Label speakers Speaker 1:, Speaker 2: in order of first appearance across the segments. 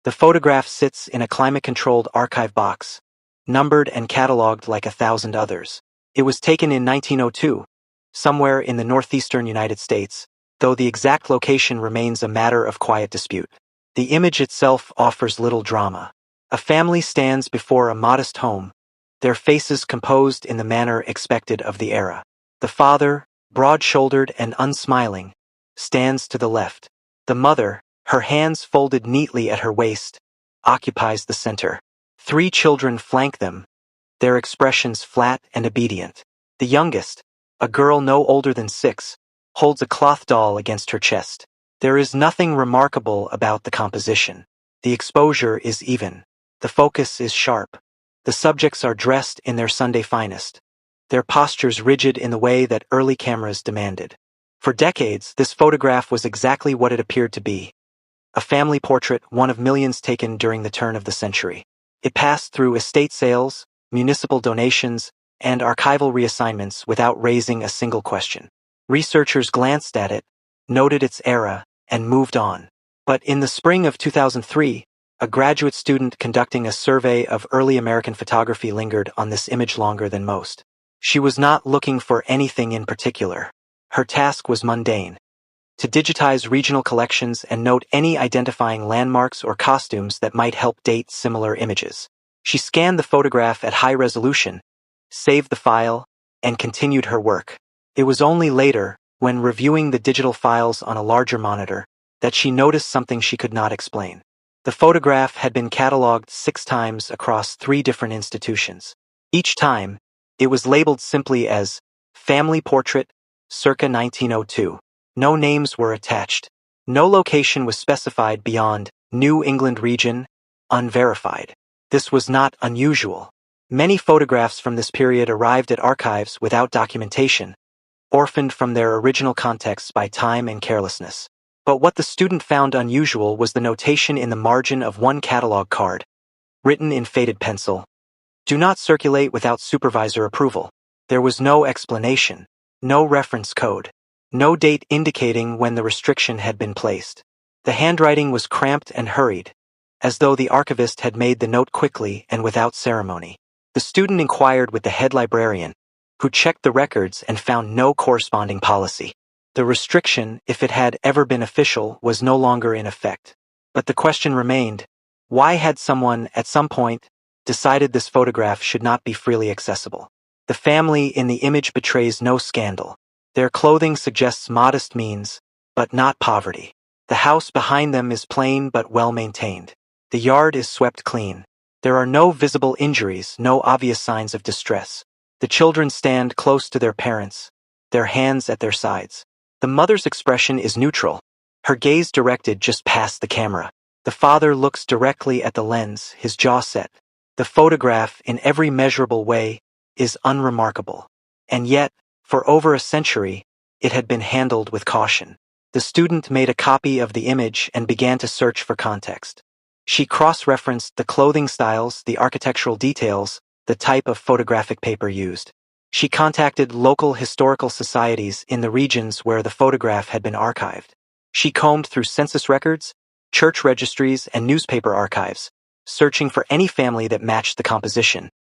Speaker 1: The photograph sits in a climate-controlled archive box, numbered and catalogued like 1,000 others. It was taken in 1902, somewhere in the northeastern United States, though the exact location remains a matter of quiet dispute. The image itself offers little drama. A family stands before a modest home, their faces composed in the manner expected of the era. The father, broad-shouldered and unsmiling, stands to the left. The mother, her hands folded neatly at her waist, occupies the center. 3 children flank them, their expressions flat and obedient. The youngest, a girl no older than 6, holds a cloth doll against her chest. There is nothing remarkable about the composition. The exposure is even. The focus is sharp. The subjects are dressed in their Sunday finest, their postures rigid in the way that early cameras demanded. For decades, this photograph was exactly what it appeared to be. A family portrait, one of millions taken during the turn of the century. It passed through estate sales, municipal donations, and archival reassignments without raising a single question. Researchers glanced at it, noted its era, and moved on. But in the spring of 2003, a graduate student conducting a survey of early American photography lingered on this image longer than most. She was not looking for anything in particular. Her task was mundane: to digitize regional collections and note any identifying landmarks or costumes that might help date similar images. She scanned the photograph at high resolution, saved the file, and continued her work. It was only later, when reviewing the digital files on a larger monitor, that she noticed something she could not explain. The photograph had been catalogued 6 times across 3 different institutions. Each time, it was labeled simply as Family Portrait, circa 1902. No names were attached. No location was specified beyond New England region, unverified. This was not unusual. Many photographs from this period arrived at archives without documentation, orphaned from their original contexts by time and carelessness. But what the student found unusual was the notation in the margin of one catalog card, written in faded pencil: "Do not circulate without supervisor approval." There was no explanation, no reference code, no date indicating when the restriction had been placed. The handwriting was cramped and hurried, as though the archivist had made the note quickly and without ceremony. The student inquired with the head librarian, who checked the records and found no corresponding policy. The restriction, if it had ever been official, was no longer in effect. But the question remained: why had someone, at some point, decided this photograph should not be freely accessible? The family in the image betrays no scandal. Their clothing suggests modest means, but not poverty. The house behind them is plain but well maintained. The yard is swept clean. There are no visible injuries, no obvious signs of distress. The children stand close to their parents, their hands at their sides. The mother's expression is neutral, her gaze directed just past the camera. The father looks directly at the lens, his jaw set. The photograph, in every measurable way, is unremarkable. And yet, for over a century, it had been handled with caution. The student made a copy of the image and began to search for context. She cross-referenced the clothing styles, the architectural details, the type of photographic paper used. She contacted local historical societies in the regions where the photograph had been archived. She combed through census records, church registries, and newspaper archives, searching for any family that matched the composition.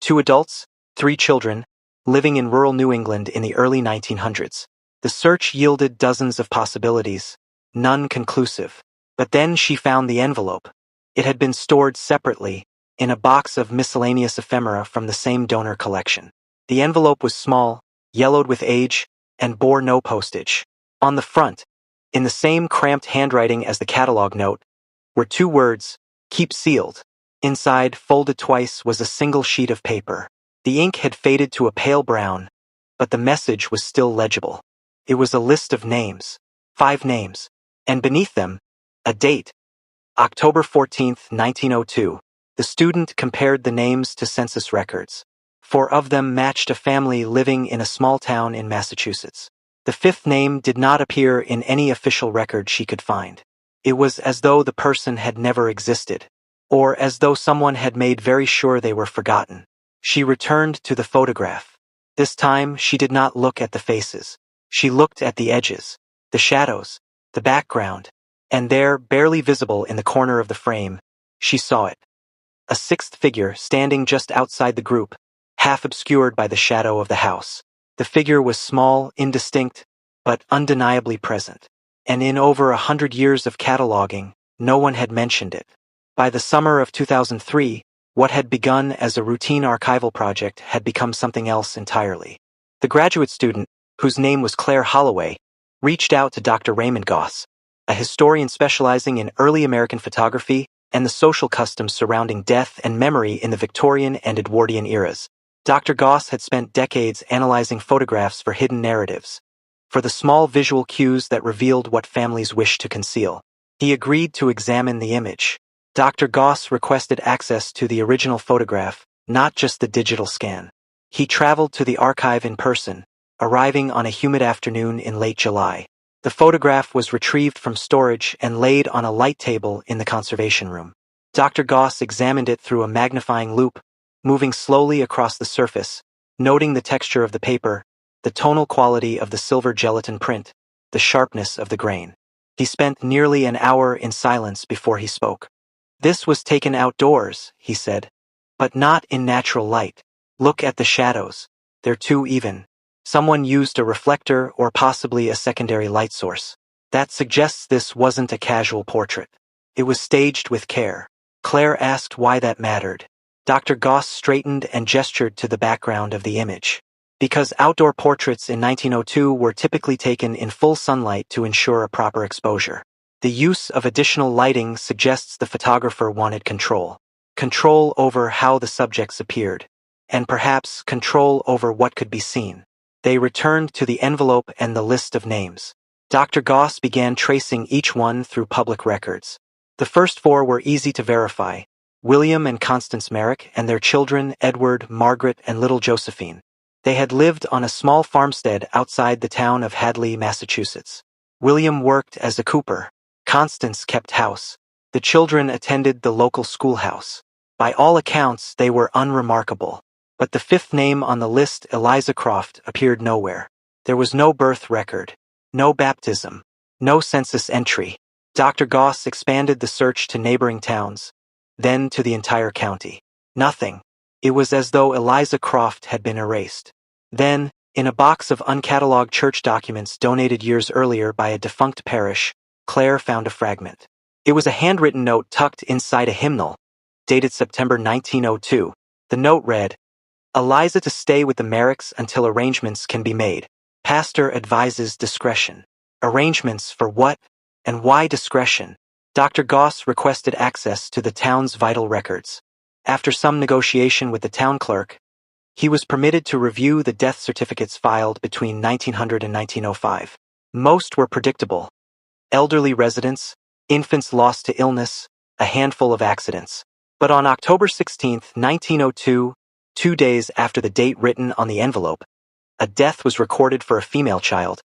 Speaker 1: 2 adults, 3 children, living in rural New England in the early 1900s. The search yielded dozens of possibilities, none conclusive. But then she found the envelope. It had been stored separately, in a box of miscellaneous ephemera from the same donor collection. The envelope was small, yellowed with age, and bore no postage. On the front, in the same cramped handwriting as the catalog note, were 2 words: "Keep sealed." Inside, folded twice, was a single sheet of paper. The ink had faded to a pale brown, but the message was still legible. It was a list of names, 5 names, and beneath them, a date: October 14, 1902. The student compared the names to census records. 4 of them matched a family living in a small town in Massachusetts. The 5th name did not appear in any official record she could find. It was as though the person had never existed, or as though someone had made very sure they were forgotten. She returned to the photograph. This time, she did not look at the faces. She looked at the edges, the shadows, the background, And there, barely visible in the corner of the frame, she saw it. A sixth figure standing just outside the group, half obscured by the shadow of the house. The figure was small, indistinct, but undeniably present. And in over 100 years of cataloging, no one had mentioned it. By the summer of 2003, what had begun as a routine archival project had become something else entirely. The graduate student, whose name was Claire Holloway, reached out to Dr. Raymond Goss, a historian specializing in early American photography and the social customs surrounding death and memory in the Victorian and Edwardian eras. Dr. Goss had spent decades analyzing photographs for hidden narratives, for the small visual cues that revealed what families wished to conceal. He agreed to examine the image. Dr. Goss requested access to the original photograph, not just the digital scan. He traveled to the archive in person, arriving on a humid afternoon in late July. The photograph was retrieved from storage and laid on a light table in the conservation room. Dr. Goss examined it through a magnifying loupe, moving slowly across the surface, noting the texture of the paper, the tonal quality of the silver gelatin print, the sharpness of the grain. He spent nearly an hour in silence before he spoke. "This was taken outdoors," he said, "but not in natural light. Look at the shadows. They're too even. Someone used a reflector or possibly a secondary light source. That suggests this wasn't a casual portrait. It was staged with care." Claire asked why that mattered. Dr. Goss straightened and gestured to the background of the image. Because outdoor portraits in 1902 were typically taken in full sunlight to ensure a proper exposure. The use of additional lighting suggests the photographer wanted control. Control over how the subjects appeared, and perhaps control over what could be seen. They returned to the envelope and the list of names. Dr. Goss began tracing each one through public records. The first four were easy to verify: William and Constance Merrick and their children Edward, Margaret, and little Josephine. They had lived on a small farmstead outside the town of Hadley, Massachusetts. William worked as a cooper. Constance kept house. The children attended the local schoolhouse. By all accounts, they were unremarkable. But the fifth name on the list, Eliza Croft, appeared nowhere. There was no birth record, no baptism, no census entry. Dr. Goss expanded the search to neighboring towns, then to the entire county. Nothing. It was as though Eliza Croft had been erased. Then, in a box of uncatalogued church documents donated years earlier by a defunct parish, Claire found a fragment. It was a handwritten note tucked inside a hymnal, dated September 1902. The note read, "Eliza to stay with the Merricks until arrangements can be made. Pastor advises discretion." Arrangements for what? And why discretion? Dr. Goss requested access to the town's vital records. After some negotiation with the town clerk, he was permitted to review the death certificates filed between 1900 and 1905. Most were predictable: elderly residents, infants lost to illness, a handful of accidents. But on October 16, 1902, 2 days after the date written on the envelope, a death was recorded for a female child,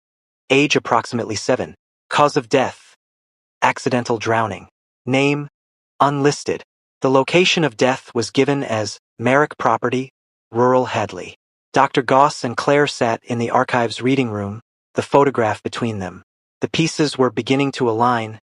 Speaker 1: age approximately 7. Cause of death: accidental drowning. Name: unlisted. The location of death was given as Merrick property, rural Hadley. Dr. Goss and Claire sat in the archive's reading room, the photograph between them. The pieces were beginning to align,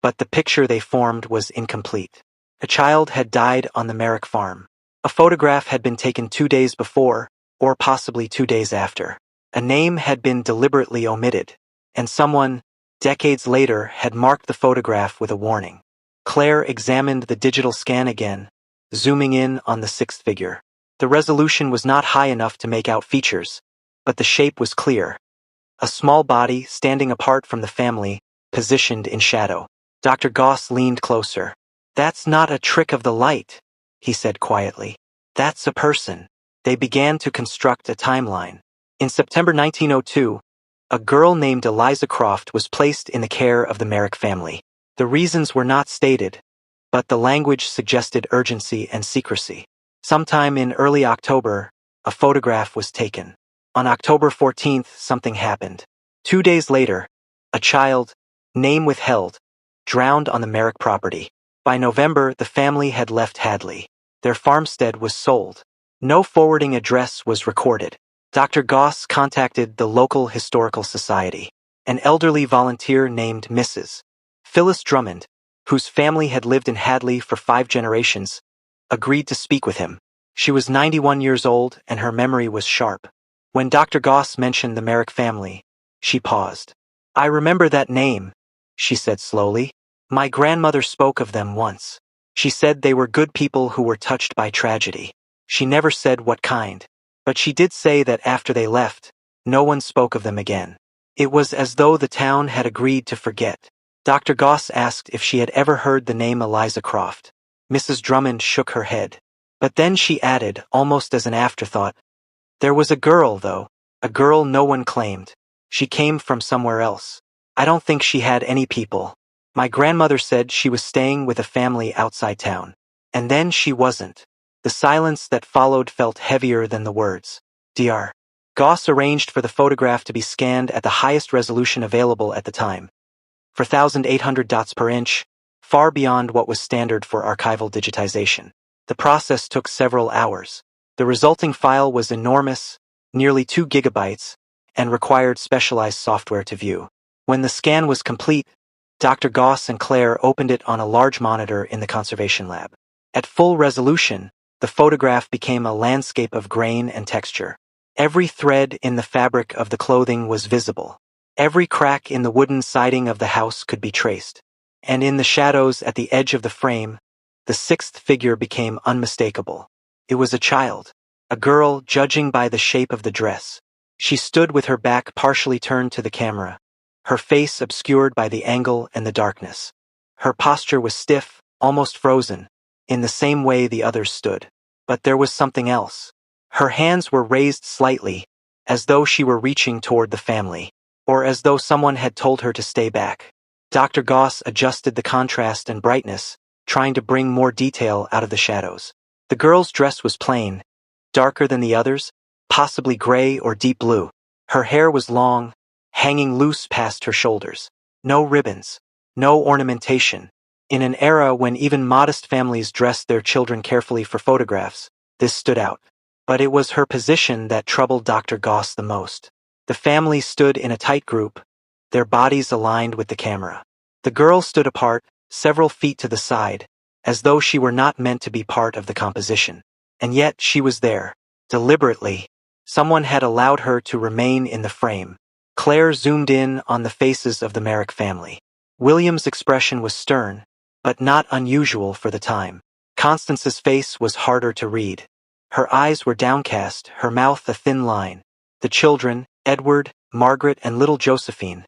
Speaker 1: but the picture they formed was incomplete. A child had died on the Merrick farm. A photograph had been taken 2 days before, or possibly 2 days after. A name had been deliberately omitted, and someone, decades later, had marked the photograph with a warning. Claire examined the digital scan again, zooming in on the sixth figure. The resolution was not high enough to make out features, but the shape was clear. A small body standing apart from the family, positioned in shadow. Dr. Goss leaned closer. "That's not a trick of the light," he said quietly. "That's a person." They began to construct a timeline. In September 1902, a girl named Eliza Croft was placed in the care of the Merrick family. The reasons were not stated, but the language suggested urgency and secrecy. Sometime in early October, a photograph was taken. On October 14th, something happened. 2 days later, a child, name withheld, drowned on the Merrick property. By November, the family had left Hadley. Their farmstead was sold. No forwarding address was recorded. Dr. Goss contacted the local historical society. An elderly volunteer named Mrs. Phyllis Drummond, whose family had lived in Hadley for 5 generations, agreed to speak with him. She was 91 years old and her memory was sharp. When Dr. Goss mentioned the Merrick family, she paused. "I remember that name," she said slowly. "My grandmother spoke of them once. She said they were good people who were touched by tragedy. She never said what kind. But she did say that after they left, no one spoke of them again. It was as though the town had agreed to forget." Dr. Goss asked if she had ever heard the name Eliza Croft. Mrs. Drummond shook her head. But then she added, almost as an afterthought, "There was a girl, though. A girl no one claimed. She came from somewhere else. I don't think she had any people. My grandmother said she was staying with a family outside town. And then she wasn't." The silence that followed felt heavier than the words. Dr. Goss arranged for the photograph to be scanned at the highest resolution available at the time. 4,800 dots per inch, far beyond what was standard for archival digitization. The process took several hours. The resulting file was enormous, nearly 2 gigabytes, and required specialized software to view. When the scan was complete, Dr. Goss and Claire opened it on a large monitor in the conservation lab. At full resolution, the photograph became a landscape of grain and texture. Every thread in the fabric of the clothing was visible. Every crack in the wooden siding of the house could be traced. And in the shadows at the edge of the frame, the 6th figure became unmistakable. It was a child, a girl, judging by the shape of the dress. She stood with her back partially turned to the camera, her face obscured by the angle and the darkness. Her posture was stiff, almost frozen, in the same way the others stood. But there was something else. Her hands were raised slightly, as though she were reaching toward the family, or as though someone had told her to stay back. Dr. Goss adjusted the contrast and brightness, trying to bring more detail out of the shadows. The girl's dress was plain, darker than the others, possibly gray or deep blue. Her hair was long, hanging loose past her shoulders. No ribbons, no ornamentation. In an era when even modest families dressed their children carefully for photographs, this stood out. But it was her position that troubled Dr. Goss the most. The family stood in a tight group, their bodies aligned with the camera. The girl stood apart, several feet to the side, as though she were not meant to be part of the composition. And yet she was there, deliberately. Someone had allowed her to remain in the frame. Claire zoomed in on the faces of the Merrick family. William's expression was stern, but not unusual for the time. Constance's face was harder to read. Her eyes were downcast, her mouth a thin line. The children, Edward, Margaret, and little Josephine,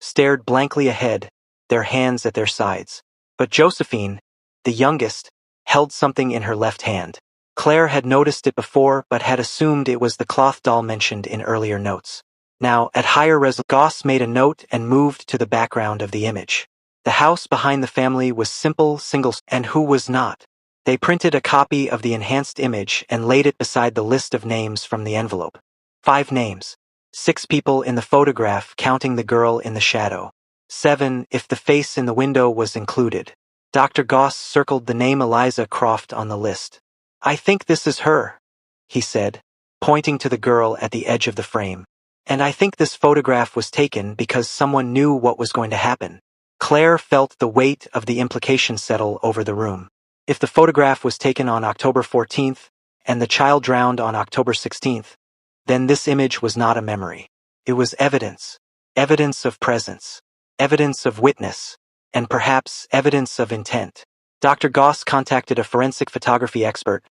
Speaker 1: stared blankly ahead, their hands at their sides. But Josephine, the youngest, held something in her left hand. Claire had noticed it before but had assumed it was the cloth doll mentioned in earlier notes. Now, at higher resolution, Goss made a note and moved to the background of the image. The house behind the family was simple, single, and who was not? They printed a copy of the enhanced image and laid it beside the list of names from the envelope. 5 names. 6 people in the photograph, counting the girl in the shadow. 7 if the face in the window was included. Dr. Goss circled the name Eliza Croft on the list. "I think this is her," he said, pointing to the girl at the edge of the frame. "And I think this photograph was taken because someone knew what was going to happen." Claire felt the weight of the implication settle over the room. If the photograph was taken on October 14th and the child drowned on October 16th, then this image was not a memory. It was evidence. Evidence of presence. Evidence of witness. And perhaps evidence of intent. Dr. Goss contacted a forensic photography expert,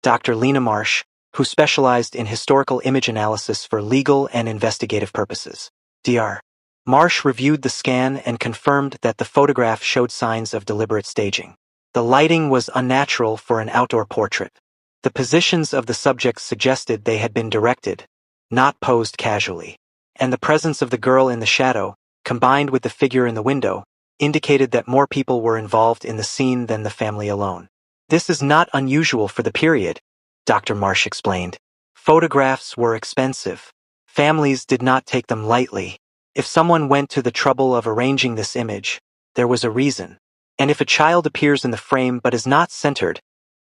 Speaker 1: Dr. Lena Marsh, who specialized in historical image analysis for legal and investigative purposes. Dr. Marsh reviewed the scan and confirmed that the photograph showed signs of deliberate staging. The lighting was unnatural for an outdoor portrait. The positions of the subjects suggested they had been directed, not posed casually. And the presence of the girl in the shadow, combined with the figure in the window, indicated that more people were involved in the scene than the family alone. "This is not unusual for the period," Dr. Marsh explained. "Photographs were expensive. Families did not take them lightly. If someone went to the trouble of arranging this image, there was a reason. And if a child appears in the frame but is not centered,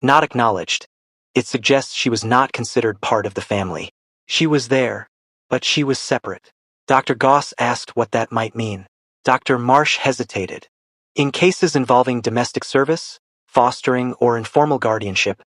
Speaker 1: not acknowledged, it suggests she was not considered part of the family. She was there, but she was separate." Dr. Goss asked what that might mean. Dr. Marsh hesitated. In cases involving domestic service, fostering, or informal guardianship,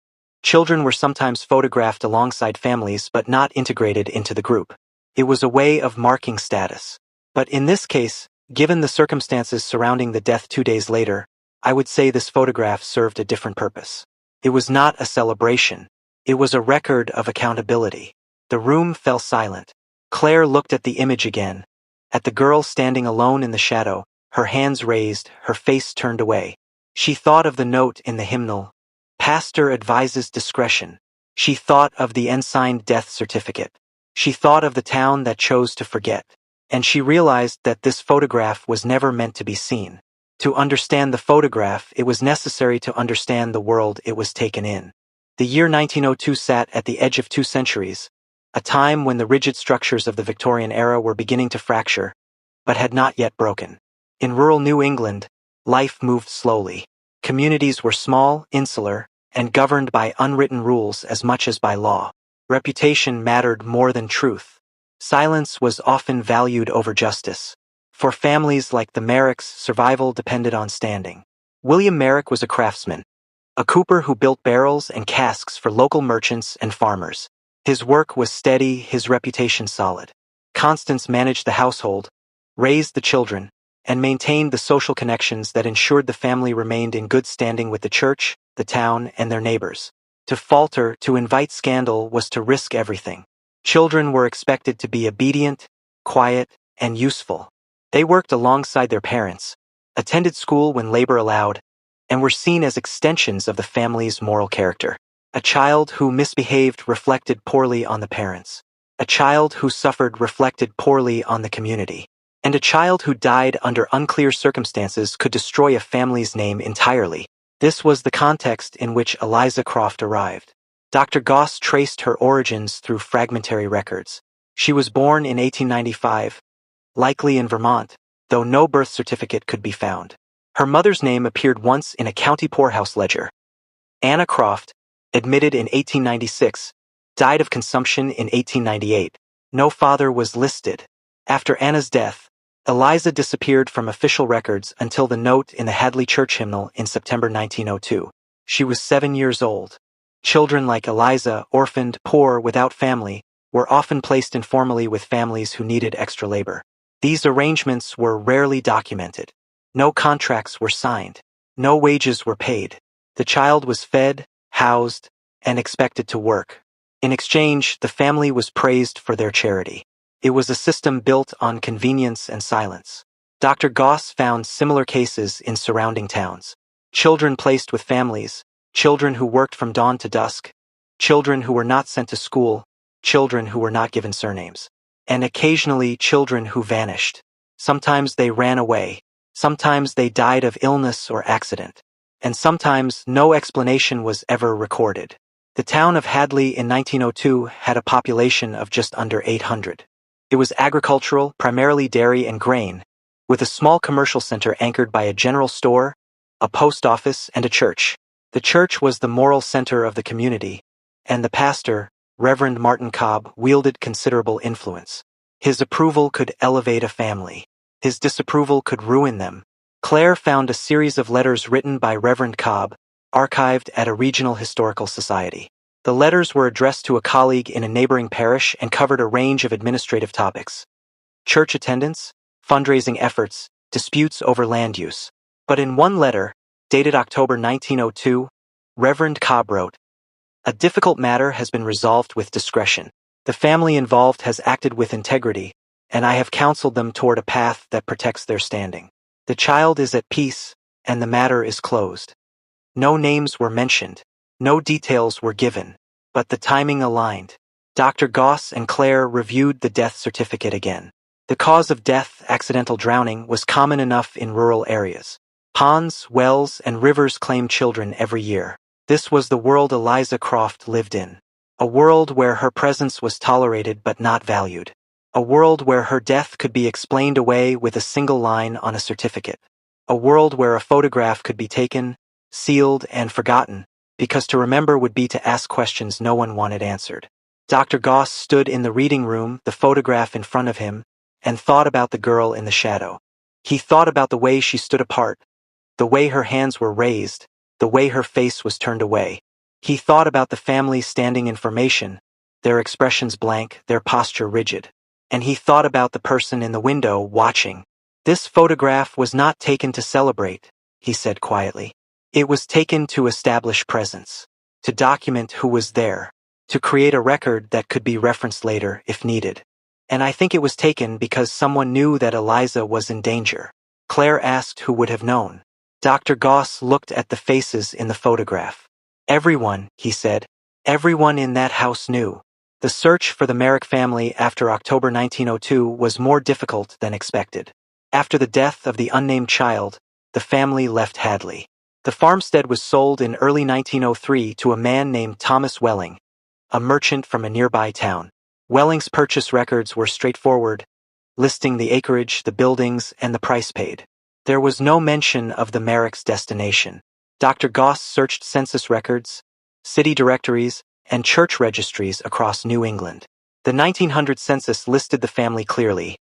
Speaker 1: children were sometimes photographed alongside families but not integrated into the group. It was a way of marking status. But in this case, given the circumstances surrounding the death 2 days later, I would say this photograph served a different purpose. It was not a celebration. It was a record of accountability. The room fell silent. Claire looked at the image again, at the girl standing alone in the shadow, her hands raised, her face turned away. She thought of the note in the hymnal, "Pastor advises discretion." She thought of the unsigned death certificate. She thought of the town that chose to forget. And she realized that this photograph was never meant to be seen. To understand the photograph, it was necessary to understand the world it was taken in. The year 1902 sat at the edge of 2 centuries, a time when the rigid structures of the Victorian era were beginning to fracture, but had not yet broken. In rural New England, life moved slowly. Communities were small, insular, and governed by unwritten rules as much as by law. Reputation mattered more than truth. Silence was often valued over justice. For families like the Merricks, survival depended on standing. William Merrick was a craftsman, a cooper who built barrels and casks for local merchants and farmers. His work was steady, his reputation solid. Constance managed the household, raised the children, and maintained the social connections that ensured the family remained in good standing with the church, the town, and their neighbors. To falter, to invite scandal, was to risk everything. Children were expected to be obedient, quiet, and useful. They worked alongside their parents, attended school when labor allowed, and were seen as extensions of the family's moral character. A child who misbehaved reflected poorly on the parents. A child who suffered reflected poorly on the community. And a child who died under unclear circumstances could destroy a family's name entirely. This was the context in which Eliza Croft arrived. Dr. Goss traced her origins through fragmentary records. She was born in 1895, likely in Vermont, though no birth certificate could be found. Her mother's name appeared once in a county poorhouse ledger. Anna Croft, admitted in 1896, died of consumption in 1898. No father was listed. After Anna's death, Eliza disappeared from official records until the note in the Hadley Church hymnal in September 1902. She was 7 years old. Children like Eliza, orphaned, poor, without family, were often placed informally with families who needed extra labor. These arrangements were rarely documented. No contracts were signed. No wages were paid. The child was fed, housed, and expected to work. In exchange, the family was praised for their charity. It was a system built on convenience and silence. Dr. Goss found similar cases in surrounding towns. Children placed with families, children who worked from dawn to dusk, children who were not sent to school, children who were not given surnames, and occasionally children who vanished. Sometimes they ran away, sometimes they died of illness or accident, and sometimes no explanation was ever recorded. The town of Hadley in 1902 had a population of just under 800. It was agricultural, primarily dairy and grain, with a small commercial center anchored by a general store, a post office, and a church. The church was the moral center of the community, and the pastor, Reverend Martin Cobb, wielded considerable influence. His approval could elevate a family. His disapproval could ruin them. Claire found a series of letters written by Reverend Cobb, archived at a regional historical society. The letters were addressed to a colleague in a neighboring parish and covered a range of administrative topics: church attendance, fundraising efforts, disputes over land use. But in one letter, dated October 1902, Reverend Cobb wrote, "A difficult matter has been resolved with discretion. The family involved has acted with integrity, and I have counseled them toward a path that protects their standing. The child is at peace, and the matter is closed." No names were mentioned. No details were given, but the timing aligned. Dr. Goss and Claire reviewed the death certificate again. The cause of death, accidental drowning, was common enough in rural areas. Ponds, wells, and rivers claimed children every year. This was the world Eliza Croft lived in. A world where her presence was tolerated but not valued. A world where her death could be explained away with a single line on a certificate. A world where a photograph could be taken, sealed, and forgotten, because to remember would be to ask questions no one wanted answered. Dr. Goss stood in the reading room, the photograph in front of him, and thought about the girl in the shadow. He thought about the way she stood apart, the way her hands were raised, the way her face was turned away. He thought about the family standing in formation, their expressions blank, their posture rigid. And he thought about the person in the window watching. This photograph was not taken to celebrate, he said quietly. It was taken to establish presence, to document who was there, to create a record that could be referenced later if needed. And I think it was taken because someone knew that Eliza was in danger. Claire asked who would have known. Dr. Goss looked at the faces in the photograph. Everyone, he said, everyone in that house knew. The search for the Merrick family after October 1902 was more difficult than expected. After the death of the unnamed child, the family left Hadley. The farmstead was sold in early 1903 to a man named Thomas Welling, a merchant from a nearby town. Welling's purchase records were straightforward, listing the acreage, the buildings, and the price paid. There was no mention of the Merrick's destination. Dr. Goss searched census records, city directories, and church registries across New England. The 1900 census listed the family clearly.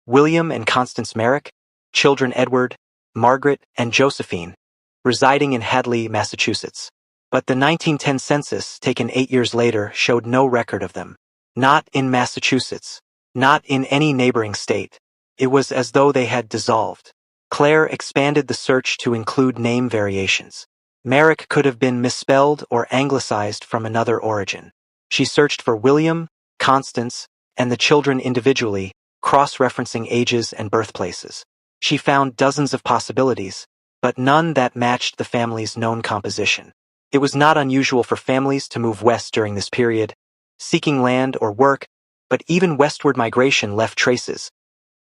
Speaker 1: William and Constance Merrick, children Edward, Margaret, and Josephine, residing in Hadley, Massachusetts. But the 1910 census, taken 8 years later, showed no record of them. Not in Massachusetts. Not in any neighboring state. It was as though they had dissolved. Claire expanded the search to include name variations. Merrick could have been misspelled or anglicized from another origin. She searched for William, Constance, and the children individually, cross-referencing ages and birthplaces. She found dozens of possibilities, but none that matched the family's known composition. It was not unusual for families to move west during this period, seeking land or work, but even westward migration left traces.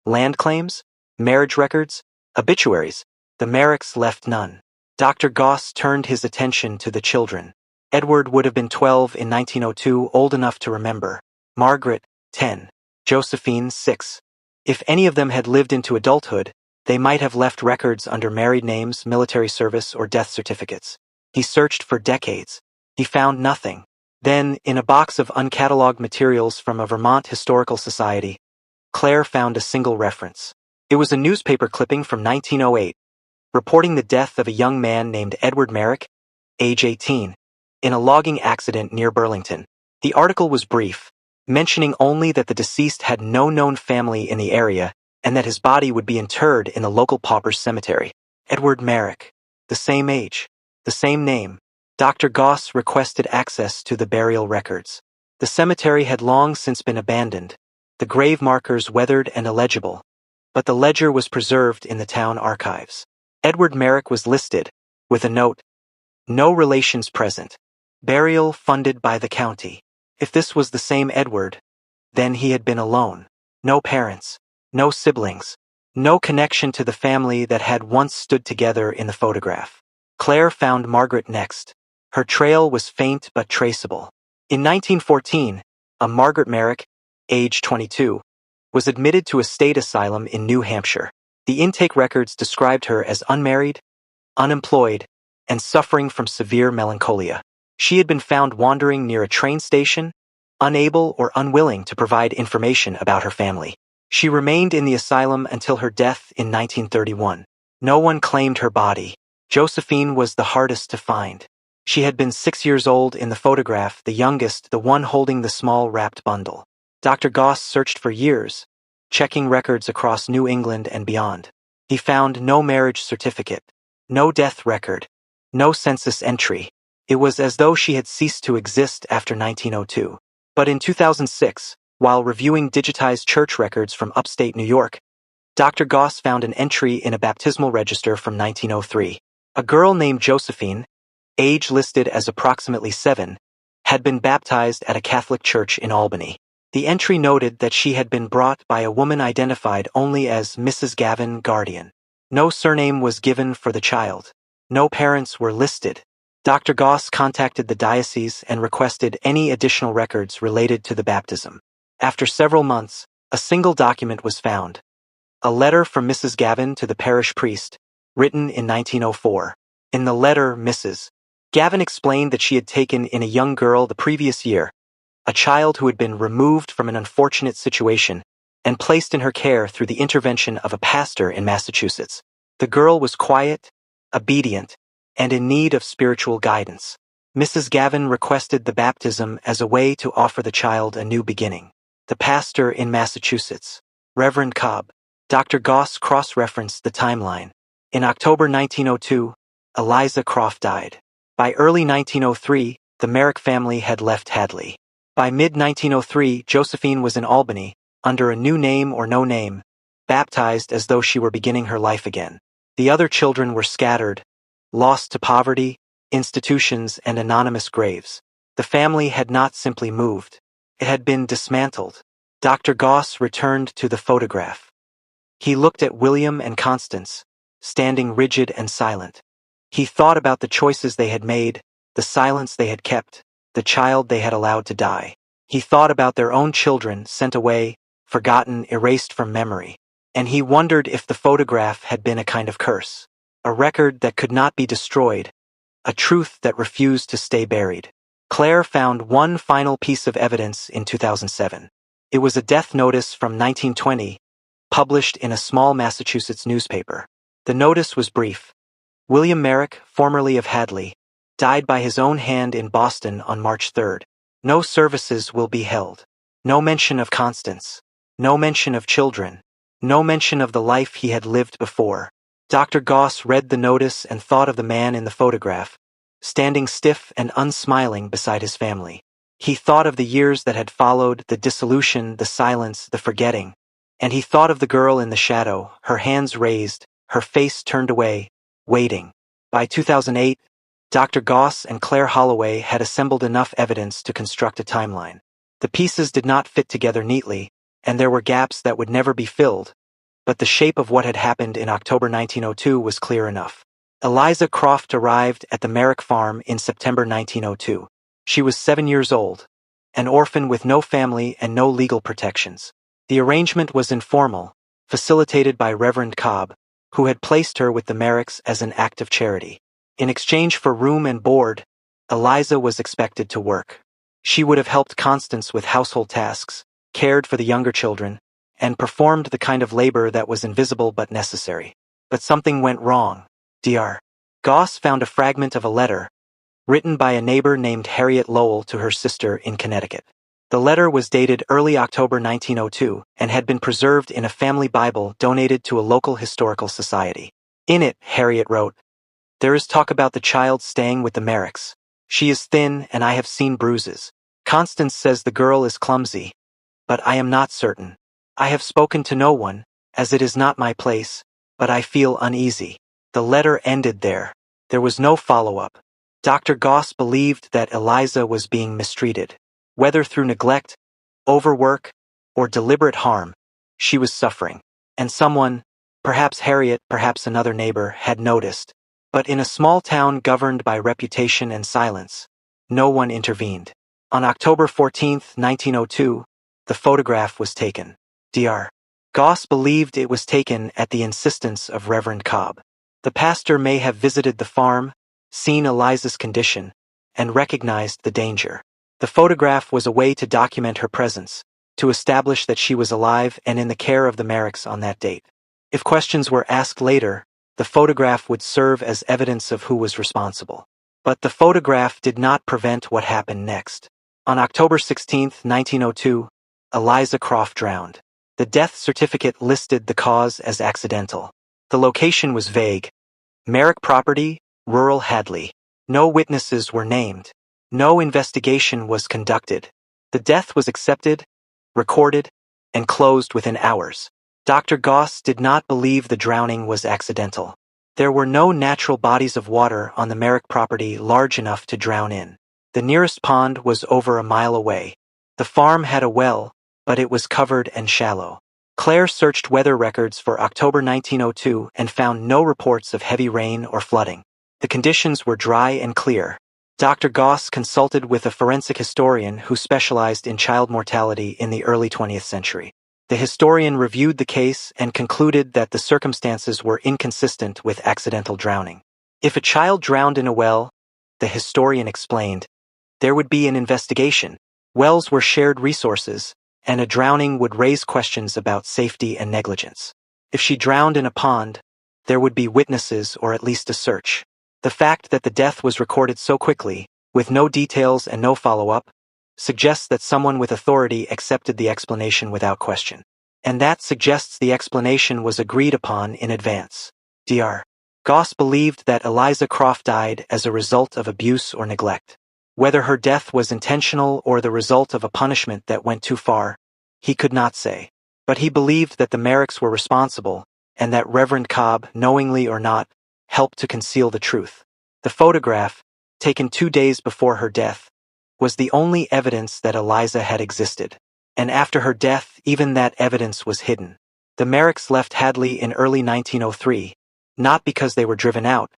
Speaker 1: Land claims, marriage records, obituaries. The Merricks left none. Dr. Goss turned his attention to the children. Edward would have been 12 in 1902, old enough to remember. Margaret, 10. Josephine, 6. If any of them had lived into adulthood, they might have left records under married names, military service, or death certificates. He searched for decades. He found nothing. Then, in a box of uncatalogued materials from a Vermont Historical Society, Claire found a single reference. It was a newspaper clipping from 1908, reporting the death of a young man named Edward Merrick, age 18, in a logging accident near Burlington. The article was brief, mentioning only that the deceased had no known family in the area and that his body would be interred in the local pauper's cemetery. Edward Merrick, the same age, the same name. Dr. Goss requested access to the burial records. The cemetery had long since been abandoned, the grave markers weathered and illegible, but the ledger was preserved in the town archives. Edward Merrick was listed, with a note, "No relations present. Burial funded by the county." If this was the same Edward, then he had been alone. No parents, no siblings, no connection to the family that had once stood together in the photograph. Claire found Margaret next. Her trail was faint but traceable. In 1914, a Margaret Merrick, age 22, was admitted to a state asylum in New Hampshire. The intake records described her as unmarried, unemployed, and suffering from severe melancholia. She had been found wandering near a train station, unable or unwilling to provide information about her family. She remained in the asylum until her death in 1931. No one claimed her body. Josephine was the hardest to find. She had been 6 years old in the photograph, the youngest, the one holding the small wrapped bundle. Dr. Goss searched for years, checking records across New England and beyond. He found no marriage certificate, no death record, no census entry. It was as though she had ceased to exist after 1902. But in 2006, while reviewing digitized church records from upstate New York, Dr. Goss found an entry in a baptismal register from 1903. A girl named Josephine, age listed as approximately 7, had been baptized at a Catholic church in Albany. The entry noted that she had been brought by a woman identified only as Mrs. Gavin Guardian. No surname was given for the child. No parents were listed. Dr. Goss contacted the diocese and requested any additional records related to the baptism. After several months, a single document was found. A letter from Mrs. Gavin to the parish priest, written in 1904. In the letter, Mrs. Gavin explained that she had taken in a young girl the previous year, a child who had been removed from an unfortunate situation and placed in her care through the intervention of a pastor in Massachusetts. The girl was quiet, obedient, and in need of spiritual guidance. Mrs. Gavin requested the baptism as a way to offer the child a new beginning. The pastor in Massachusetts, Reverend Cobb. Dr. Goss cross-referenced the timeline. In October 1902, Eliza Croft died. By early 1903, the Merrick family had left Hadley. By mid-1903, Josephine was in Albany, under a new name or no name, baptized as though she were beginning her life again. The other children were scattered, lost to poverty, institutions, and anonymous graves. The family had not simply moved. It had been dismantled. Dr. Goss returned to the photograph. He looked at William and Constance, standing rigid and silent. He thought about the choices they had made, the silence they had kept, the child they had allowed to die. He thought about their own children sent away, forgotten, erased from memory. And he wondered if the photograph had been a kind of curse, a record that could not be destroyed, a truth that refused to stay buried. Claire found one final piece of evidence in 2007. It was a death notice from 1920, published in a small Massachusetts newspaper. The notice was brief. William Merrick, formerly of Hadley, died by his own hand in Boston on March 3rd. No services will be held. No mention of Constance. No mention of children. No mention of the life he had lived before. Dr. Goss read the notice and thought of the man in the photograph, standing stiff and unsmiling beside his family. He thought of the years that had followed, the dissolution, the silence, the forgetting. And he thought of the girl in the shadow, her hands raised, her face turned away, waiting. By 2008, Dr. Goss and Claire Holloway had assembled enough evidence to construct a timeline. The pieces did not fit together neatly, and there were gaps that would never be filled, but the shape of what had happened in October 1902 was clear enough. Eliza Croft arrived at the Merrick farm in September 1902. She was 7 years old, an orphan with no family and no legal protections. The arrangement was informal, facilitated by Reverend Cobb, who had placed her with the Merricks as an act of charity. In exchange for room and board, Eliza was expected to work. She would have helped Constance with household tasks, cared for the younger children, and performed the kind of labor that was invisible but necessary. But something went wrong. Dr. Goss found a fragment of a letter, written by a neighbor named Harriet Lowell to her sister in Connecticut. The letter was dated early October 1902 and had been preserved in a family Bible donated to a local historical society. In it, Harriet wrote, "There is talk about the child staying with the Merricks. She is thin and I have seen bruises. Constance says the girl is clumsy, but I am not certain. I have spoken to no one, as it is not my place, but I feel uneasy." The letter ended there. There was no follow-up. Dr. Goss believed that Eliza was being mistreated. Whether through neglect, overwork, or deliberate harm, she was suffering. And someone, perhaps Harriet, perhaps another neighbor, had noticed. But in a small town governed by reputation and silence, no one intervened. On October 14, 1902, the photograph was taken. Dr. Goss believed it was taken at the insistence of Reverend Cobb. The pastor may have visited the farm, seen Eliza's condition, and recognized the danger. The photograph was a way to document her presence, to establish that she was alive and in the care of the Merricks on that date. If questions were asked later, the photograph would serve as evidence of who was responsible. But the photograph did not prevent what happened next. On October 16, 1902, Eliza Croft drowned. The death certificate listed the cause as accidental. The location was vague. Merrick property, rural Hadley. No witnesses were named. No investigation was conducted. The death was accepted, recorded, and closed within hours. Dr. Goss did not believe the drowning was accidental. There were no natural bodies of water on the Merrick property large enough to drown in. The nearest pond was over a mile away. The farm had a well, but it was covered and shallow. Claire searched weather records for October 1902 and found no reports of heavy rain or flooding. The conditions were dry and clear. Dr. Goss consulted with a forensic historian who specialized in child mortality in the early 20th century. The historian reviewed the case and concluded that the circumstances were inconsistent with accidental drowning. If a child drowned in a well, the historian explained, there would be an investigation. Wells were shared resources, and a drowning would raise questions about safety and negligence. If she drowned in a pond, there would be witnesses or at least a search. The fact that the death was recorded so quickly, with no details and no follow-up, suggests that someone with authority accepted the explanation without question. And that suggests the explanation was agreed upon in advance. Dr. Goss believed that Eliza Croft died as a result of abuse or neglect. Whether her death was intentional or the result of a punishment that went too far, he could not say. But he believed that the Merricks were responsible, and that Reverend Cobb, knowingly or not, helped to conceal the truth. The photograph, taken 2 days before her death, was the only evidence that Eliza had existed. And after her death, even that evidence was hidden. The Merricks left Hadley in early 1903, not because they were driven out,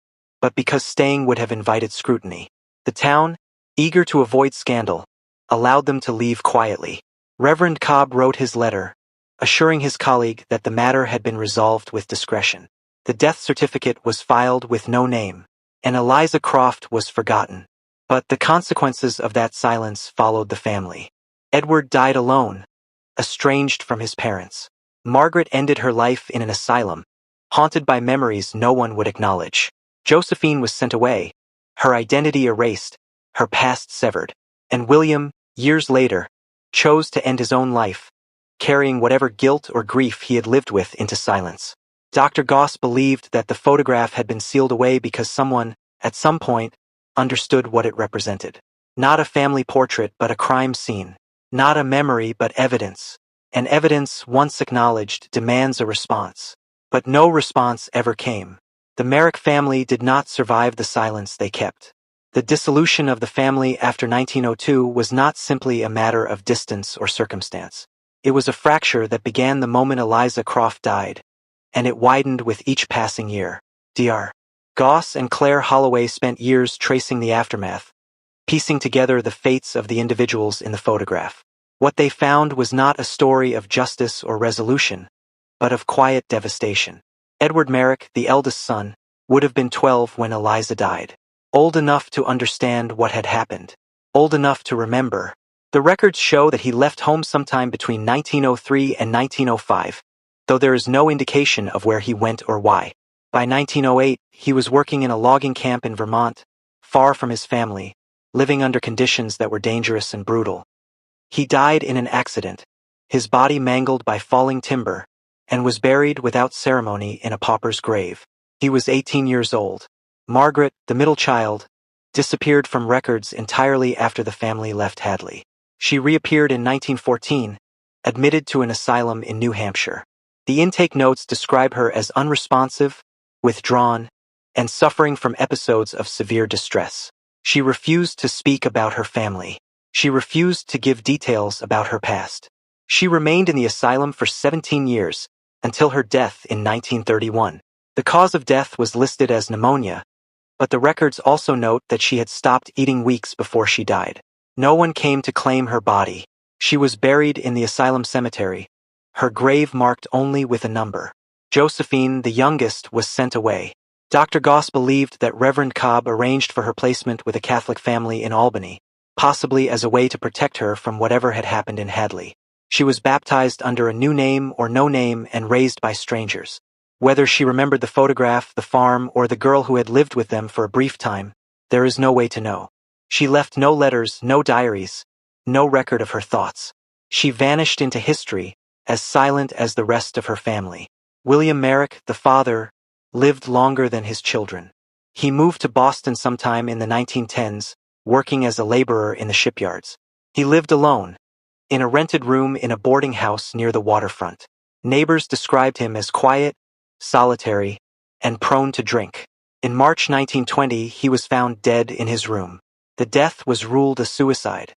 Speaker 1: but because staying would have invited scrutiny. The town, eager to avoid scandal, allowed them to leave quietly. Reverend Cobb wrote his letter, assuring his colleague that the matter had been resolved with discretion. The death certificate was filed with no name, and Eliza Croft was forgotten. But the consequences of that silence followed the family. Edward died alone, estranged from his parents. Margaret ended her life in an asylum, haunted by memories no one would acknowledge. Josephine was sent away, her identity erased, her past severed. And William, years later, chose to end his own life, carrying whatever guilt or grief he had lived with into silence. Dr. Goss believed that the photograph had been sealed away because someone, at some point, understood what it represented. Not a family portrait but a crime scene. Not a memory but evidence. And evidence, once acknowledged, demands a response. But no response ever came. The Merrick family did not survive the silence they kept. The dissolution of the family after 1902 was not simply a matter of distance or circumstance. It was a fracture that began the moment Eliza Croft died, and it widened with each passing year. Dr. Goss and Claire Holloway spent years tracing the aftermath, piecing together the fates of the individuals in the photograph. What they found was not a story of justice or resolution, but of quiet devastation. Edward Merrick, the eldest son, would have been 12 when Eliza died. Old enough to understand what had happened. Old enough to remember. The records show that he left home sometime between 1903 and 1905, though there is no indication of where he went or why. By 1908, he was working in a logging camp in Vermont, far from his family, living under conditions that were dangerous and brutal. He died in an accident, his body mangled by falling timber, and was buried without ceremony in a pauper's grave. He was 18 years old. Margaret, the middle child, disappeared from records entirely after the family left Hadley. She reappeared in 1914, admitted to an asylum in New Hampshire. The intake notes describe her as unresponsive, withdrawn, and suffering from episodes of severe distress. She refused to speak about her family. She refused to give details about her past. She remained in the asylum for 17 years, until her death in 1931. The cause of death was listed as pneumonia, but the records also note that she had stopped eating weeks before she died. No one came to claim her body. She was buried in the asylum cemetery, her grave marked only with a number. Josephine, the youngest, was sent away. Dr. Goss believed that Reverend Cobb arranged for her placement with a Catholic family in Albany, possibly as a way to protect her from whatever had happened in Hadley. She was baptized under a new name or no name and raised by strangers. Whether she remembered the photograph, the farm, or the girl who had lived with them for a brief time, there is no way to know. She left no letters, no diaries, no record of her thoughts. She vanished into history, as silent as the rest of her family. William Merrick, the father, lived longer than his children. He moved to Boston sometime in the 1910s, working as a laborer in the shipyards. He lived alone, in a rented room in a boarding house near the waterfront. Neighbors described him as quiet, solitary, and prone to drink. In March 1920, he was found dead in his room. The death was ruled a suicide.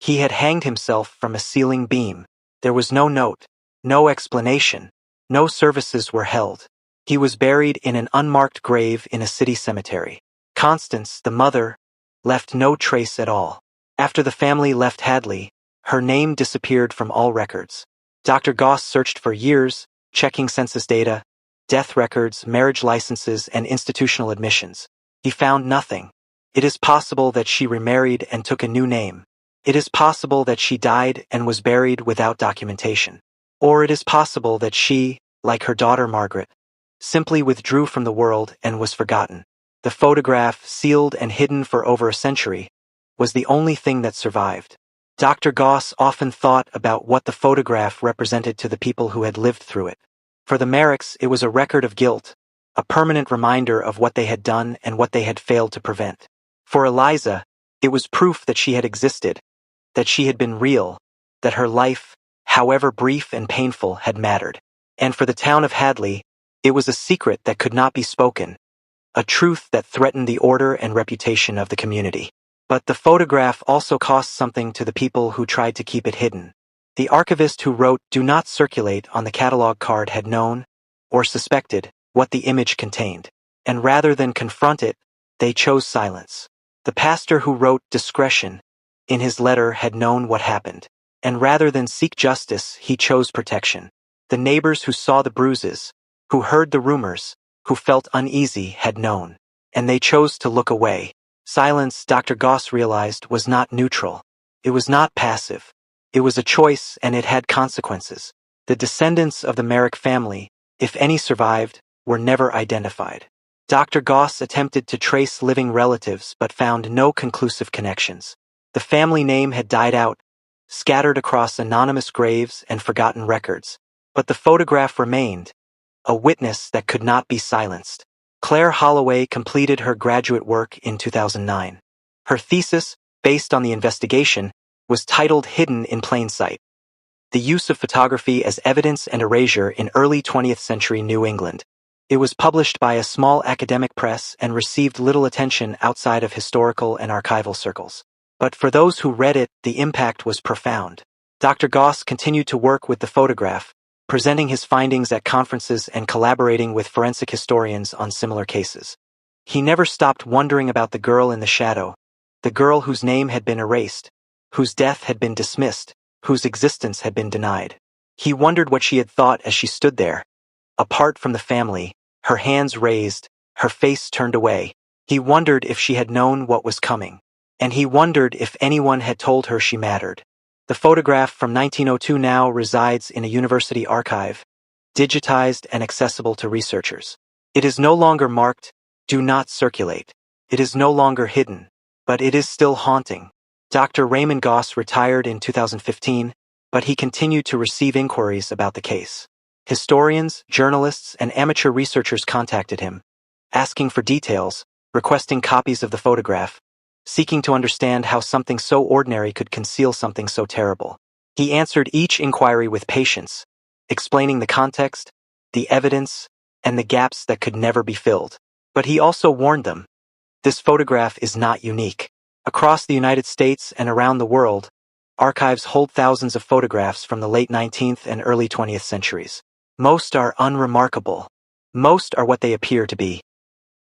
Speaker 1: He had hanged himself from a ceiling beam. There was no note, no explanation, no services were held. He was buried in an unmarked grave in a city cemetery. Constance, the mother, left no trace at all. After the family left Hadley, her name disappeared from all records. Dr. Goss searched for years, checking census data, death records, marriage licenses, and institutional admissions. He found nothing. It is possible that she remarried and took a new name. It is possible that she died and was buried without documentation. Or it is possible that she, like her daughter Margaret, simply withdrew from the world and was forgotten. The photograph, sealed and hidden for over a century, was the only thing that survived. Dr. Goss often thought about what the photograph represented to the people who had lived through it. For the Merricks, it was a record of guilt, a permanent reminder of what they had done and what they had failed to prevent. For Eliza, it was proof that she had existed, that she had been real, that her life, however brief and painful, had mattered. And for the town of Hadley, it was a secret that could not be spoken, a truth that threatened the order and reputation of the community. But the photograph also cost something to the people who tried to keep it hidden. The archivist who wrote "Do not circulate" on the catalog card had known, or suspected, what the image contained. And rather than confront it, they chose silence. The pastor who wrote "Discretion" in his letter had known what happened. And rather than seek justice, he chose protection. The neighbors who saw the bruises, who heard the rumors, who felt uneasy had known. And they chose to look away. Silence, Dr. Goss realized, was not neutral. It was not passive. It was a choice, and it had consequences. The descendants of the Merrick family, if any survived, were never identified. Dr. Goss attempted to trace living relatives but found no conclusive connections. The family name had died out, scattered across anonymous graves and forgotten records. But the photograph remained, a witness that could not be silenced. Claire Holloway completed her graduate work in 2009. Her thesis, based on the investigation, was titled "Hidden in Plain Sight: The Use of Photography as Evidence and Erasure in Early 20th Century New England." It was published by a small academic press and received little attention outside of historical and archival circles. But for those who read it, the impact was profound. Dr. Goss continued to work with the photograph, presenting his findings at conferences and collaborating with forensic historians on similar cases. He never stopped wondering about the girl in the shadow, the girl whose name had been erased, whose death had been dismissed, whose existence had been denied. He wondered what she had thought as she stood there, apart from the family, her hands raised, her face turned away. He wondered if she had known what was coming. And he wondered if anyone had told her she mattered. The photograph from 1902 now resides in a university archive, digitized and accessible to researchers. It is no longer marked "Do not circulate." It is no longer hidden, but it is still haunting. Dr. Raymond Goss retired in 2015, but he continued to receive inquiries about the case. Historians, journalists, and amateur researchers contacted him, asking for details, requesting copies of the photograph, seeking to understand how something so ordinary could conceal something so terrible. He answered each inquiry with patience, explaining the context, the evidence, and the gaps that could never be filled. But he also warned them, this photograph is not unique. Across the United States and around the world, archives hold thousands of photographs from the late 19th and early 20th centuries. Most are unremarkable. Most are what they appear to be.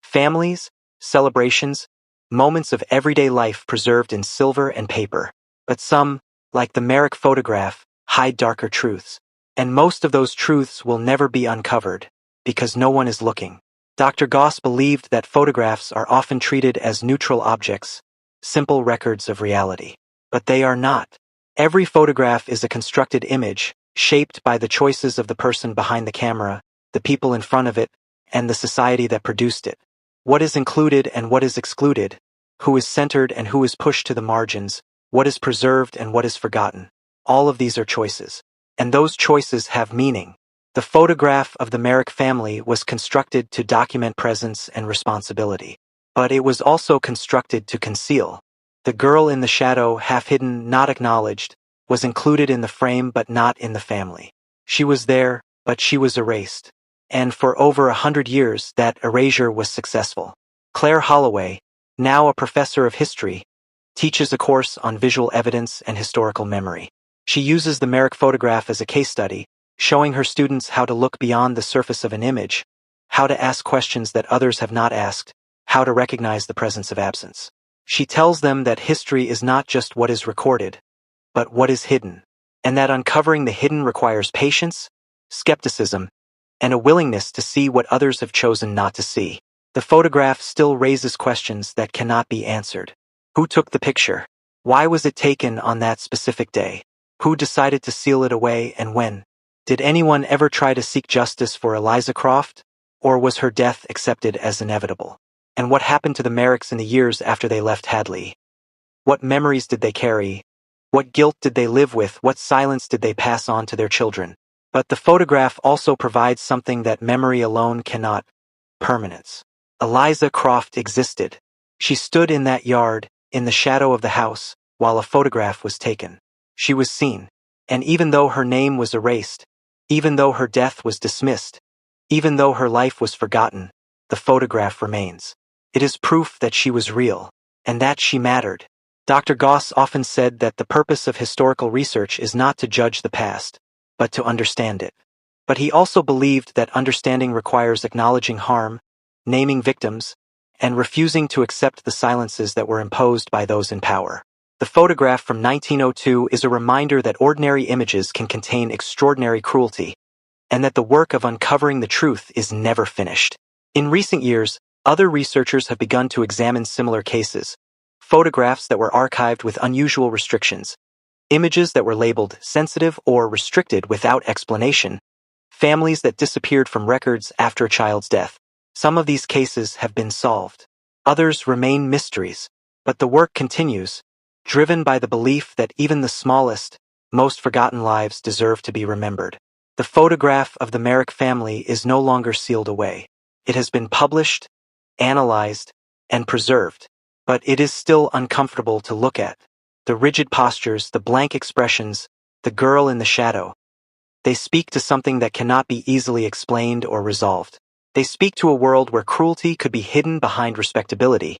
Speaker 1: Families, celebrations, moments of everyday life preserved in silver and paper. But some, like the Merrick photograph, hide darker truths. And most of those truths will never be uncovered, because no one is looking. Dr. Goss believed that photographs are often treated as neutral objects, simple records of reality. But they are not. Every photograph is a constructed image, shaped by the choices of the person behind the camera, the people in front of it, and the society that produced it. What is included and what is excluded, who is centered and who is pushed to the margins, what is preserved and what is forgotten. All of these are choices. And those choices have meaning. The photograph of the Merrick family was constructed to document presence and responsibility. But it was also constructed to conceal. The girl in the shadow, half hidden, not acknowledged, was included in the frame but not in the family. She was there, but she was erased. And for over 100 years, that erasure was successful. Claire Holloway, now a professor of history, teaches a course on visual evidence and historical memory. She uses the Merrick photograph as a case study, showing her students how to look beyond the surface of an image, how to ask questions that others have not asked, how to recognize the presence of absence. She tells them that history is not just what is recorded, but what is hidden, and that uncovering the hidden requires patience, skepticism, and a willingness to see what others have chosen not to see. The photograph still raises questions that cannot be answered. Who took the picture? Why was it taken on that specific day? Who decided to seal it away and when? Did anyone ever try to seek justice for Eliza Croft? Or was her death accepted as inevitable? And what happened to the Merricks in the years after they left Hadley? What memories did they carry? What guilt did they live with? What silence did they pass on to their children? But the photograph also provides something that memory alone cannot: permanence. Eliza Croft existed. She stood in that yard, in the shadow of the house, while a photograph was taken. She was seen. And even though her name was erased, even though her death was dismissed, even though her life was forgotten, the photograph remains. It is proof that she was real, and that she mattered. Dr. Goss often said that the purpose of historical research is not to judge the past, but to understand it. But he also believed that understanding requires acknowledging harm, naming victims, and refusing to accept the silences that were imposed by those in power. The photograph from 1902 is a reminder that ordinary images can contain extraordinary cruelty, and that the work of uncovering the truth is never finished. In recent years, other researchers have begun to examine similar cases: photographs that were archived with unusual restrictions, images that were labeled sensitive or restricted without explanation, families that disappeared from records after a child's death. Some of these cases have been solved. Others remain mysteries, but the work continues, driven by the belief that even the smallest, most forgotten lives deserve to be remembered. The photograph of the Merrick family is no longer sealed away. It has been published, analyzed, and preserved, but it is still uncomfortable to look at. The rigid postures, the blank expressions, the girl in the shadow. They speak to something that cannot be easily explained or resolved. They speak to a world where cruelty could be hidden behind respectability,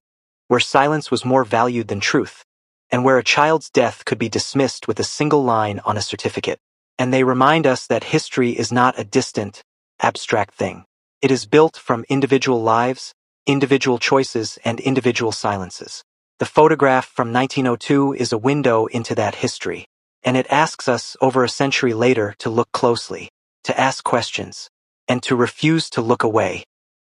Speaker 1: where silence was more valued than truth, and where a child's death could be dismissed with a single line on a certificate. And they remind us that history is not a distant, abstract thing. It is built from individual lives, individual choices, and individual silences. The photograph from 1902 is a window into that history, and it asks us over a century later to look closely, to ask questions, and to refuse to look away.